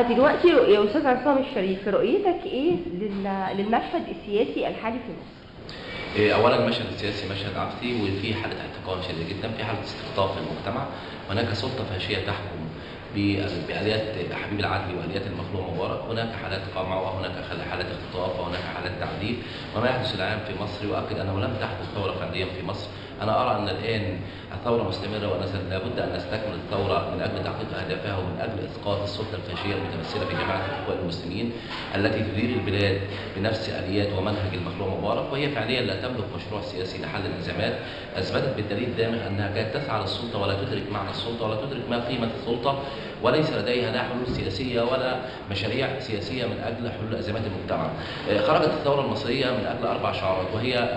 دلوقتي يا استاذ عصام الشريف، رؤيتك ايه للمشهد السياسي الحالي في مصر؟ اولا المشهد السياسي مشهد عبثي، وفي حاله احتقان شديد جدا، في حاله استقطاب في المجتمع. هناك سلطه فاشيه تحكم باليات حبيب العدلي واليات المخلوع مبارك. هناك حالات قمع، وهناك حالات اختطاف، وهناك حالات تعذيب. وما يحدث الان في مصر يؤكد انه لم تحدث ثوره فعليا في مصر. انا ارى ان الان الثوره مستمره، لابد ان نستكمل الثوره من اجل تحقيق اهدافها، ومن اجل اسقاط السلطه الفاشيه المتمثله في جماعه الاخوان المسلمين التي تدير البلاد بنفس اليات ومنهج المخلوع مبارك، وهي فعليا لا تملك مشروع سياسي لحل الازمات. اثبتت بالدليل الدامغ انها كانت تسعى للسلطه ولا تدرك معنى السلطه ولا تدرك ما قيمه السلطه، وليس لديها لا حلول سياسيه ولا مشاريع سياسيه من اجل حلول ازمات المجتمع. خرجت الثوره المصريه من اجل 4 شعارات، وهي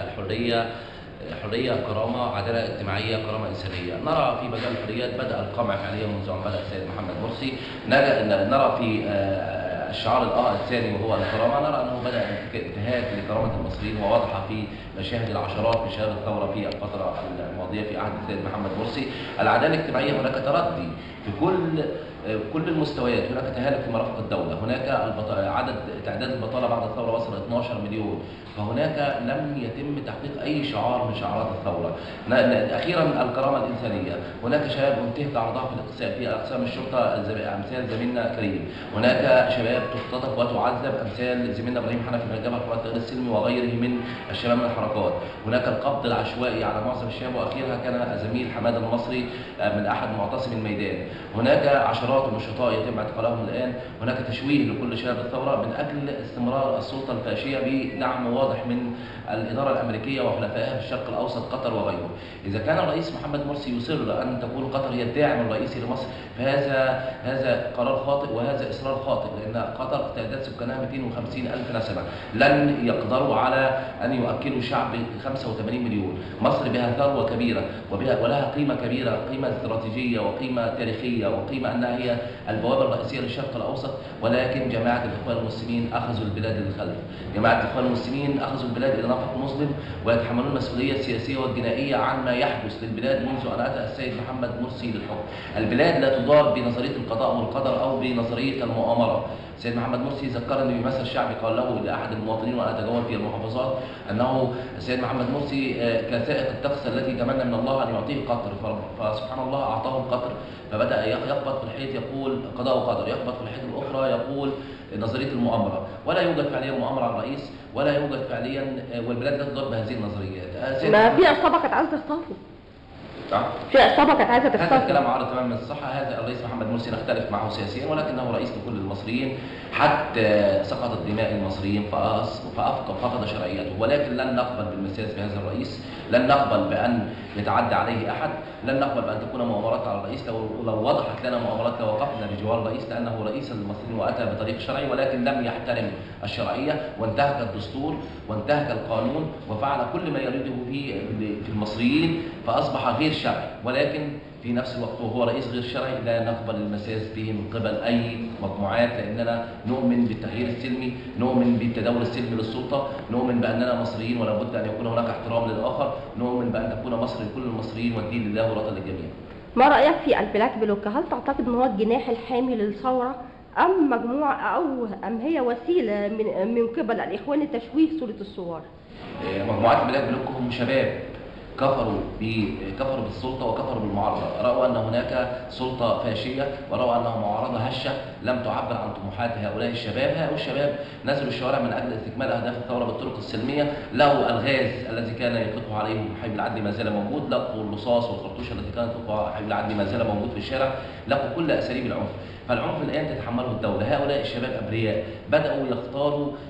حريه، كرامه، عداله اجتماعيه، كرامه انسانيه. نرى في مجال الحريات بدا القمع فعليا منذ ان بدا السيد محمد مرسي. نرى في الشعار الثاني وهو الكرامه، نرى انه بدا انتهاك لكرامه المصريين، وواضحه في مشاهد العشرات مشاهد الثوره في الفتره الماضيه في عهد السيد محمد مرسي. العداله الاجتماعيه، هناك تردي في كل المستويات، هناك تهالك في مرافق الدوله، هناك عدد تعداد البطاله بعد الثوره وصل 12 مليون، فهناك لم يتم تحقيق اي شعار من شعارات الثوره. اخيرا الكرامه الانسانيه، هناك شباب انتهك عرضها في اقسام الشرطه امثال زميلنا كريم، هناك شباب تختطف وتعذب امثال زميلنا ابراهيم حنفي من الجبهه الحرة التغيير السلمي وغيره من الشباب من الحركات، هناك القبض العشوائي على معظم الشباب، واخيرا كان زميل حماده المصري من احد معتصمي الميدان، هناك عشرات النشطاء يتم اعتقالهم الان، هناك تشويه لكل شباب الثوره من اجل استمرار السلطه الفاشيه بدعم واضح من الاداره الامريكيه وحلفائها في الشرق الاوسط قطر وغيره. اذا كان الرئيس محمد مرسي يصر ان تكون قطر هي الداعم الرئيسي لمصر، فهذا قرار خاطئ وهذا اصرار خاطئ، لان قطر تعداد سكانها 250 الف نسمه، لن يقدروا على ان يؤكلوا شعب 85 مليون. مصر بها ثروه كبيره ولها قيمه كبيره، قيمه استراتيجيه وقيمه تاريخيه وقيمه انها هي البوابه الرئيسيه للشرق الاوسط، ولكن جماعه الاخوان المسلمين اخذوا البلاد للخلف. جماعه الاخوان المسلمين اخذوا البلاد الى نفق مظلم، ويتحملون المسؤوليه السياسيه والجنائيه عن ما يحدث للبلاد منذ ان اتى السيد محمد مرسي للحكم. البلاد لا تدار بنظريه القضاء والقدر او بنظريه المؤامره. السيد محمد مرسي ذكرني بمثل شعبي قال له لاحد المواطنين وانا اتجول في المحافظات انه السيد محمد مرسي كسائق الطقس التي تمنى من الله ان يعطيه قطر، فسبحان الله اعطاه القطر، فبدا يخبط في الحيط يقول قضاء وقدر، يخبط في الحيط الاخرى يقول نظريه المؤامره. ولا يوجد فعليا مؤامره على الرئيس، ولا يوجد فعليا، والبلاد لا تدار بهذه النظريات. ما في عصابه كانت عايزه تخطفه. في عصابه كانت عايزه تخطفه. هذا الكلام عارض تماما من الصحه. هذا الرئيس محمد مرسي نختلف معه سياسيا، ولكنه رئيس لكل المصريين، حتى سقطت دماء المصريين ففقد شرعيته، ولكن لن نقبل بالمساس بهذا الرئيس، لن نقبل بان يتعدى عليه احد، لن نقبل بان تكون مؤامرات على الرئيس. لو وضحت لنا مؤامرات لوقفنا بجوار الرئيس، لانه رئيس للمصريين واتى بطريق شرعي، ولكن لم يحترم الشرعيه وانتهك الدستور وانتهك القانون وفعل كل ما يريده في المصريين، فاصبح غير شرعي. ولكن في نفس الوقت وهو رئيس غير شرعي لا نقبل المساس به من قبل اي مجموعات، لاننا نؤمن بالتغيير السلمي، نؤمن بالتداول السلمي للسلطه، نؤمن باننا مصريين ولا بد ان يكون هناك احترام للاخر، نؤمن بان تكون مصر لكل المصريين والدين لله وطن للجميع. ما رايك في البلاك بلوك؟ هل تعتقد ان هو الجناح الحامي للثوره ام مجموعه ام هي وسيله من قبل الاخوان لتشويه صوره الثوار؟ مجموعات البلاك بلوك هم شباب كفروا بالسلطه وكفروا بالمعارضه، راوا ان هناك سلطه فاشيه وراوا انها معارضه هشه لم تعبر عن طموحات هؤلاء الشباب. هؤلاء الشباب نزلوا الشوارع من اجل استكمال اهداف الثوره بالطرق السلميه، لقوا الغاز الذي كان يطلقه عليهم حبيب العدلي ما زال موجود، لقوا الرصاص والخرطوش التي كانت تطلقها حبيب العدلي ما زال موجود في الشارع، لقوا كل اساليب العنف. فالعنف الان تتحمله الدوله. هؤلاء الشباب ابرياء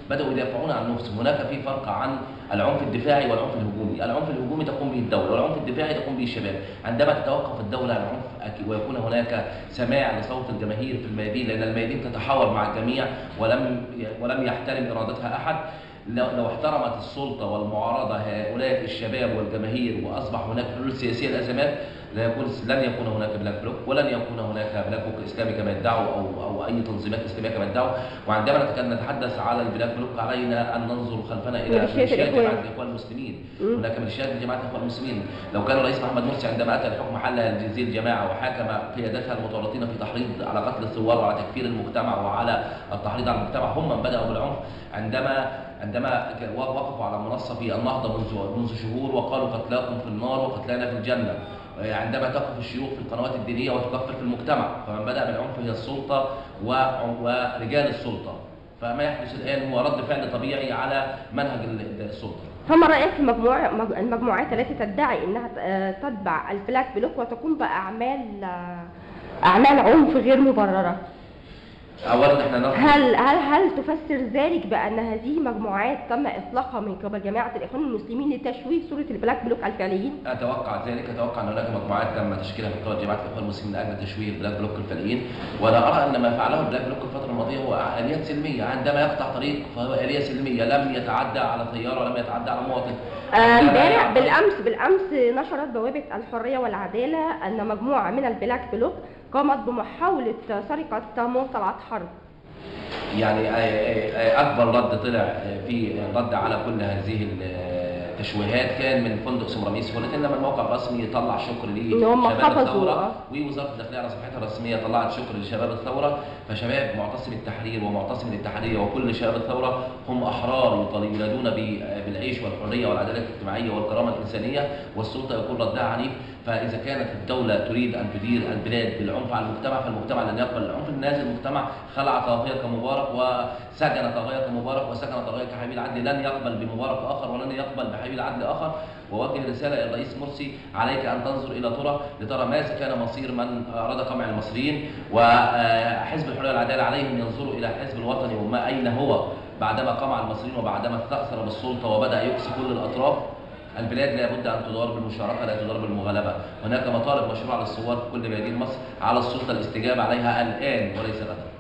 بداوا يدافعون عن نفسهم. هناك في فرق عن العنف الدفاعي والعنف الهجومي. العنف الهجومي تقوم به الدوله، والعنف الدفاعي تقوم به الشباب. عندما تتوقف الدوله عن العنف ويكون هناك سماع لصوت الجماهير في الميادين، لان الميادين تتحاور مع الجميع ولم يحترم ارادتها احد. لو احترمت السلطه والمعارضه هؤلاء الشباب والجماهير واصبح هناك حلول سياسيه للازمات، لن يكون هناك بلاك بلوك، ولن يكون هناك بلاك بلوك اسلامي كما يدعوا او اي تنظيمات اسلاميه كما يدعوا. وعندما نتحدث على البلاك بلوك علينا ان ننظر خلفنا الى ميليشيات جماعه الاخوان المسلمين. هناك ميليشيات جماعه الاخوان المسلمين. لو كان الرئيس محمد مرسي عندما اتى الحكم حل هذه الجماعه وحاكم قيادتها المتورطين في تحريض على قتل الثوار وعلى تكفير المجتمع وعلى التحريض على المجتمع، هم من بداوا بالعنف. عندما وقفوا على منصه في النهضه منذ شهور وقالوا قتلاكم في النار وقتلانا في الجنه. عندما تقف الشيوخ في القنوات الدينيه وتكفر في المجتمع، فمن بدا بالعنف هي السلطه ورجال السلطه. فما يحدث الان هو رد فعل طبيعي على منهج السلطه. فما رايك في المجموعات التي تدعي انها تتبع البلاك بلوك وتقوم باعمال عنف غير مبرره؟ اولا احنا هل تفسر ذلك بان هذه مجموعات تم اطلاقها من قبل جماعه الاخوان المسلمين لتشويه صوره البلاك بلوك الفعليين؟ اتوقع ذلك، اتوقع ان هناك مجموعات تم تشكيلها من قبل جماعه الاخوان المسلمين لاجل تشويه البلاك بلوك الفعليين، ولا ارى ان ما فعله البلاك بلوك الفتره الماضيه هو اليات سلميه. عندما يقطع طريق فهو اليه سلميه، لم يتعدى على طياره ولم يتعدى على مواطن. امبارح بالامس نشرت بوابه الحريه والعداله ان مجموعه من البلاك بلوك قامت بمحاوله سرقه موصلات حرب. يعني اكبر رد طلع في رد على كل هذه التشويهات كان من فندق سمراميس، ولكن لما الموقع الرسمي طلع شكر لشباب الثوره، ووزاره الداخليه على صفحتها الرسميه طلعت شكر لشباب الثوره، فشباب معتصم التحرير ومعتصم الاتحاديه وكل شباب الثوره هم احرار ينادون بالعيش والحريه والعداله الاجتماعيه والكرامه الانسانيه، والسلطه يكون ردها عنيف. فاذا كانت الدوله تريد ان تدير البلاد بالعنف على المجتمع، فالمجتمع لن يقبل العنف النازل. المجتمع خلع طاغيه كمبارك وسجن طاغيه كمبارك وسجن طاغيه كحبيب العدل، لن يقبل بمبارك اخر ولن يقبل بحبيب العدل اخر. ووجه رساله الى الرئيس مرسي: عليك ان تنظر الى لترى ماذا كان مصير من اراد قمع المصريين، وحزب الحريه والعداله عليهم ينظروا الى الحزب الوطني وما اين هو بعدما قمع المصريين وبعدما استأثر بالسلطه وبدا يقصي كل الاطراف. البلاد لابد ان تدار بالمشاركه لا تدار بالمغالبه. هناك مطالب مشروعه للثوار في كل بلدان مصر، على السلطه الاستجابه عليها الان وليس غدا.